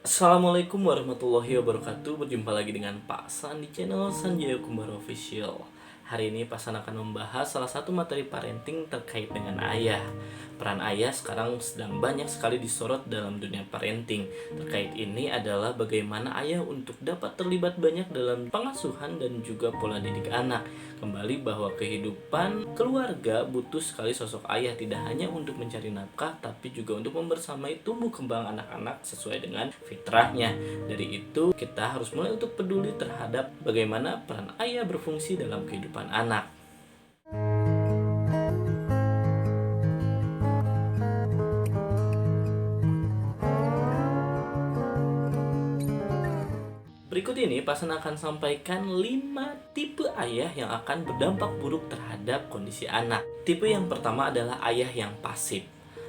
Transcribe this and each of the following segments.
Assalamualaikum warahmatullahi wabarakatuh. Berjumpa lagi dengan Pak San di channel Sanjaya Kumbar Official. Hari ini Pak San akan membahas salah satu materi parenting terkait dengan ayah. Peran ayah sekarang sedang banyak sekali disorot dalam dunia parenting. Terkait ini adalah bagaimana ayah untuk dapat terlibat banyak dalam pengasuhan dan juga pola didik anak. Kembali bahwa kehidupan keluarga butuh sekali sosok ayah, tidak hanya untuk mencari nafkah tapi juga untuk membersamai tumbuh kembang anak-anak sesuai dengan fitrahnya. Dari itu kita harus mulai untuk peduli terhadap bagaimana peran ayah berfungsi dalam kehidupan anak. Berikut ini Pasan akan sampaikan 5 tipe ayah yang akan berdampak buruk terhadap kondisi anak. Tipe yang pertama adalah ayah yang pasif.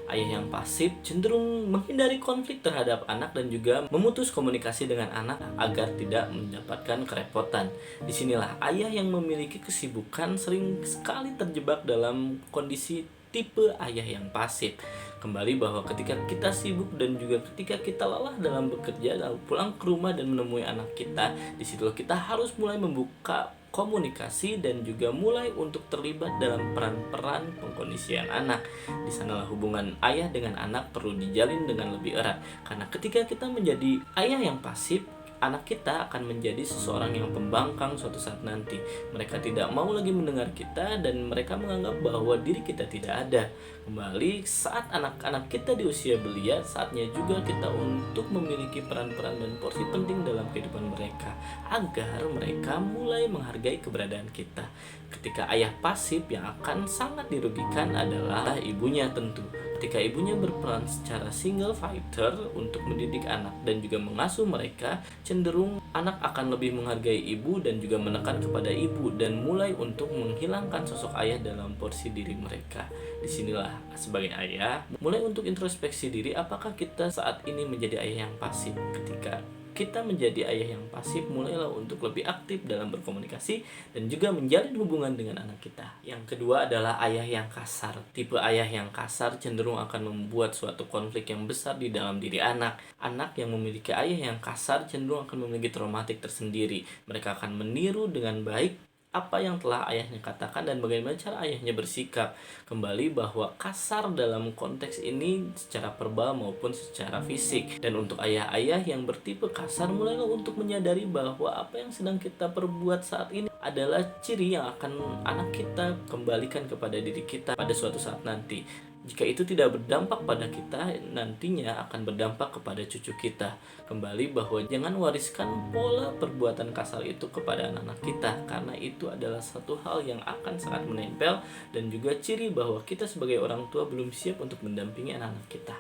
Ayah yang pasif cenderung menghindari konflik terhadap anak dan juga memutus komunikasi dengan anak agar tidak mendapatkan kerepotan. Disinilah ayah yang memiliki kesibukan sering sekali terjebak dalam kondisi tipe ayah yang pasif. Kembali bahwa ketika kita sibuk dan juga ketika kita lelah dalam bekerja, lalu pulang ke rumah dan menemui anak kita, disitulah kita harus mulai membuka komunikasi dan juga mulai untuk terlibat dalam peran-peran pengkondisian anak. Di sanalah hubungan ayah dengan anak perlu dijalin dengan lebih erat. Karena ketika kita menjadi ayah yang pasif, anak kita akan menjadi seseorang yang pembangkang suatu saat nanti. Mereka tidak mau lagi mendengar kita dan mereka menganggap bahwa diri kita tidak ada. Kembali saat anak-anak kita di usia belia, saatnya juga kita untuk memiliki peran-peran dan porsi penting dalam kehidupan mereka agar mereka mulai menghargai keberadaan kita. Ketika ayah pasif, yang akan sangat dirugikan adalah ibunya tentu. Ketika ibunya berperan secara single fighter untuk mendidik anak dan juga mengasuh mereka, cenderung anak akan lebih menghargai ibu dan juga menekan kepada ibu dan mulai untuk menghilangkan sosok ayah dalam porsi diri mereka. Disinilah sebagai ayah mulai untuk introspeksi diri, apakah kita saat ini menjadi ayah yang pasif. Ketika kita menjadi ayah yang pasif, mulailah untuk lebih aktif dalam berkomunikasi dan juga menjalin hubungan dengan anak kita. Yang kedua adalah ayah yang kasar. Tipe ayah yang kasar cenderung akan membuat suatu konflik yang besar di dalam diri anak. Anak yang memiliki ayah yang kasar cenderung akan memiliki traumatik tersendiri. Mereka akan meniru dengan baik apa yang telah ayahnya katakan dan bagaimana cara ayahnya bersikap. Kembali bahwa kasar dalam konteks ini secara verbal maupun secara fisik. Dan untuk ayah-ayah yang bertipe kasar, mulailah untuk menyadari bahwa apa yang sedang kita perbuat saat ini adalah ciri yang akan anak kita kembalikan kepada diri kita pada suatu saat nanti. Jika itu tidak berdampak pada kita, nantinya akan berdampak kepada cucu kita. Kembali bahwa jangan wariskan pola perbuatan kasar itu kepada anak-anak kita, karena itu adalah satu hal yang akan sangat menempel dan juga ciri bahwa kita sebagai orang tua belum siap untuk mendampingi anak-anak kita.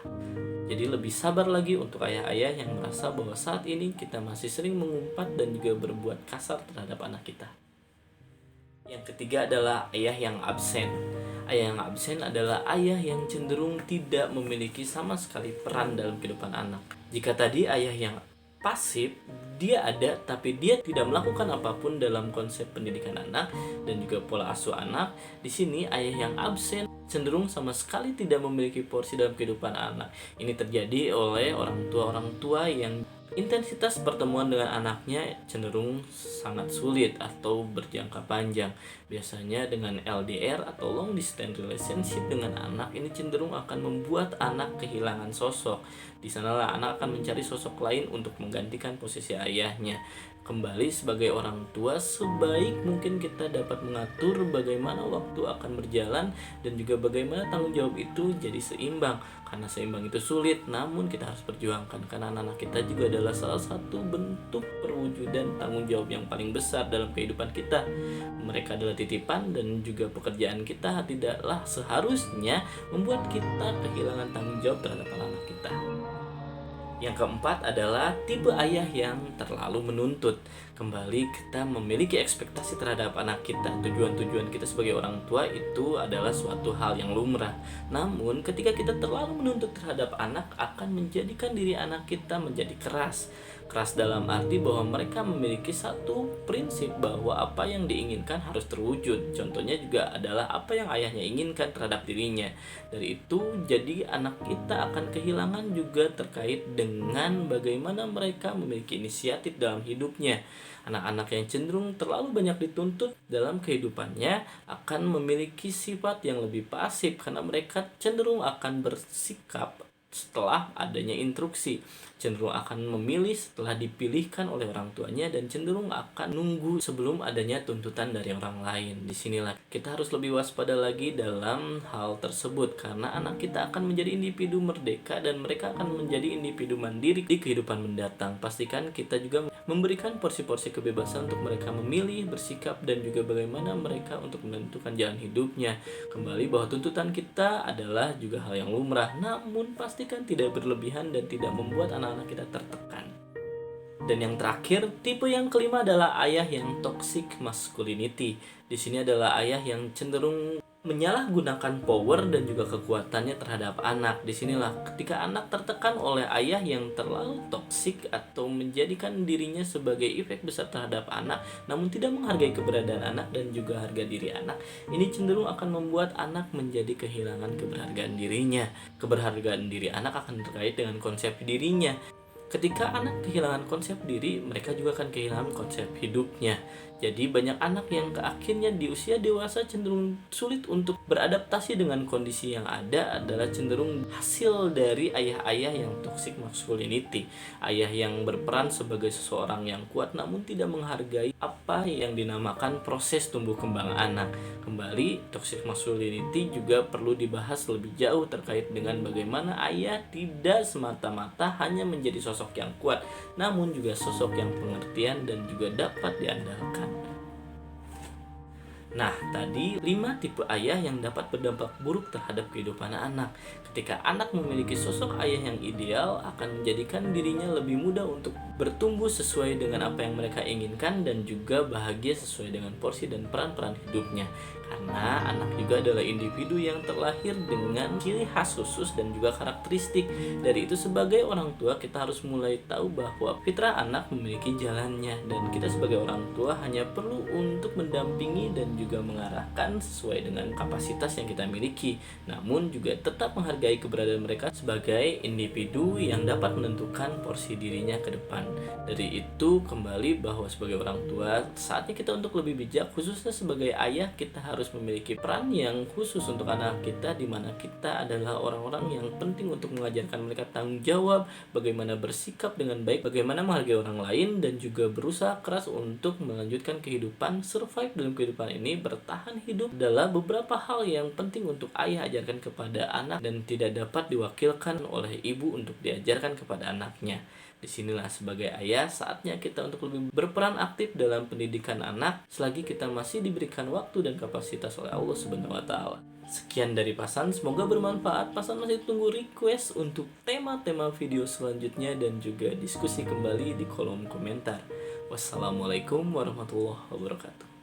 Jadi lebih sabar lagi untuk ayah-ayah yang merasa bahwa saat ini kita masih sering mengumpat dan juga berbuat kasar terhadap anak kita. Yang ketiga adalah ayah yang absen. Ayah yang absen adalah ayah yang cenderung tidak memiliki sama sekali peran dalam kehidupan anak. Jika tadi ayah yang pasif, dia ada tapi dia tidak melakukan apapun dalam konsep pendidikan anak dan juga pola asuh anak. Di sini ayah yang absen cenderung sama sekali tidak memiliki porsi dalam kehidupan anak. Ini terjadi oleh orang tua yang intensitas pertemuan dengan anaknya cenderung sangat sulit atau berjangka panjang. Biasanya dengan LDR atau long distance relationship dengan anak, ini cenderung akan membuat anak kehilangan sosok. Di sanalah anak akan mencari sosok lain untuk menggantikan posisi ayahnya. Kembali sebagai orang tua, sebaik mungkin kita dapat mengatur bagaimana waktu akan berjalan dan juga bagaimana tanggung jawab itu jadi seimbang. Karena seimbang itu sulit, namun kita harus perjuangkan, karena anak-anak kita juga adalah salah satu bentuk perwujudan tanggung jawab yang paling besar dalam kehidupan kita. Mereka adalah titipan dan juga pekerjaan kita tidaklah seharusnya membuat kita kehilangan tanggung jawab terhadap anak kita. Yang keempat adalah tipe ayah yang terlalu menuntut. Kembali kita memiliki ekspektasi terhadap anak kita. Tujuan-tujuan kita sebagai orang tua itu adalah suatu hal yang lumrah. Namun ketika kita terlalu menuntut terhadap anak, akan menjadikan diri anak kita menjadi keras. Keras dalam arti bahwa mereka memiliki satu prinsip bahwa apa yang diinginkan harus terwujud. Contohnya juga adalah apa yang ayahnya inginkan terhadap dirinya. Dari itu jadi anak kita akan kehilangan juga terkait dengan dengan bagaimana mereka memiliki inisiatif dalam hidupnya. Anak-anak yang cenderung terlalu banyak dituntut dalam kehidupannya akan memiliki sifat yang lebih pasif karena mereka cenderung akan bersikap setelah adanya instruksi, cenderung akan memilih setelah dipilihkan oleh orang tuanya, dan cenderung akan nunggu sebelum adanya tuntutan dari orang lain. Disinilah kita harus lebih waspada lagi dalam hal tersebut, karena anak kita akan menjadi individu merdeka dan mereka akan menjadi individu mandiri di kehidupan mendatang. Pastikan kita juga memberikan porsi-porsi kebebasan untuk mereka memilih, bersikap, dan juga bagaimana mereka untuk menentukan jalan hidupnya. Kembali bahwa tuntutan kita adalah juga hal yang lumrah, namun pastikan tidak berlebihan dan tidak membuat anak-anak kita tertekan. Dan yang terakhir, tipe yang kelima adalah ayah yang toxic masculinity. Di sini adalah ayah yang cenderung menyalahgunakan power dan juga kekuatannya terhadap anak. Disinilah ketika anak tertekan oleh ayah yang terlalu toksik atau menjadikan dirinya sebagai efek besar terhadap anak, namun tidak menghargai keberadaan anak dan juga harga diri anak, ini cenderung akan membuat anak menjadi kehilangan keberhargaan dirinya. Keberhargaan diri anak akan terkait dengan konsep dirinya. Ketika anak kehilangan konsep diri, mereka juga akan kehilangan konsep hidupnya. Jadi banyak anak yang akhirnya di usia dewasa cenderung sulit untuk beradaptasi dengan kondisi yang ada adalah cenderung hasil dari ayah-ayah yang toxic masculinity. Ayah yang berperan sebagai seseorang yang kuat namun tidak menghargai apa yang dinamakan proses tumbuh kembang anak. Kembali, toxic masculinity juga perlu dibahas lebih jauh terkait dengan bagaimana ayah tidak semata-mata hanya menjadi sosok yang kuat, namun juga sosok yang pengertian dan juga dapat diandalkan. Nah, tadi 5 tipe ayah yang dapat berdampak buruk terhadap kehidupan anak. Ketika anak memiliki sosok ayah yang ideal, akan menjadikan dirinya lebih mudah untuk bertumbuh sesuai dengan apa yang mereka inginkan dan juga bahagia sesuai dengan porsi dan peran-peran hidupnya. Karena anak juga adalah individu yang terlahir dengan ciri khas khusus dan juga karakteristik. Dari itu sebagai orang tua kita harus mulai tahu bahwa fitrah anak memiliki jalannya, dan kita sebagai orang tua hanya perlu untuk mendampingi dan juga mengarahkan sesuai dengan kapasitas yang kita miliki, namun juga tetap menghargai keberadaan mereka sebagai individu yang dapat menentukan porsi dirinya ke depan. Dari itu kembali bahwa sebagai orang tua saatnya kita untuk lebih bijak, khususnya sebagai ayah kita harus memiliki peran yang khusus untuk anak kita, di mana kita adalah orang-orang yang penting untuk mengajarkan mereka tanggung jawab, bagaimana bersikap dengan baik, bagaimana menghargai orang lain, dan juga berusaha keras untuk melanjutkan kehidupan, survive dalam kehidupan ini, bertahan hidup adalah beberapa hal yang penting untuk ayah ajarkan kepada anak dan tidak dapat diwakilkan oleh ibu untuk diajarkan kepada anaknya. Disinilah sebagai ayah saatnya kita untuk lebih berperan aktif dalam pendidikan anak selagi kita masih diberikan waktu dan kapasitas oleh Allah Subhanahu wa taala. Sekian dari Pasan, semoga bermanfaat. Pasan masih tunggu request untuk tema-tema video selanjutnya dan juga diskusi kembali di kolom komentar. Wassalamualaikum warahmatullahi wabarakatuh.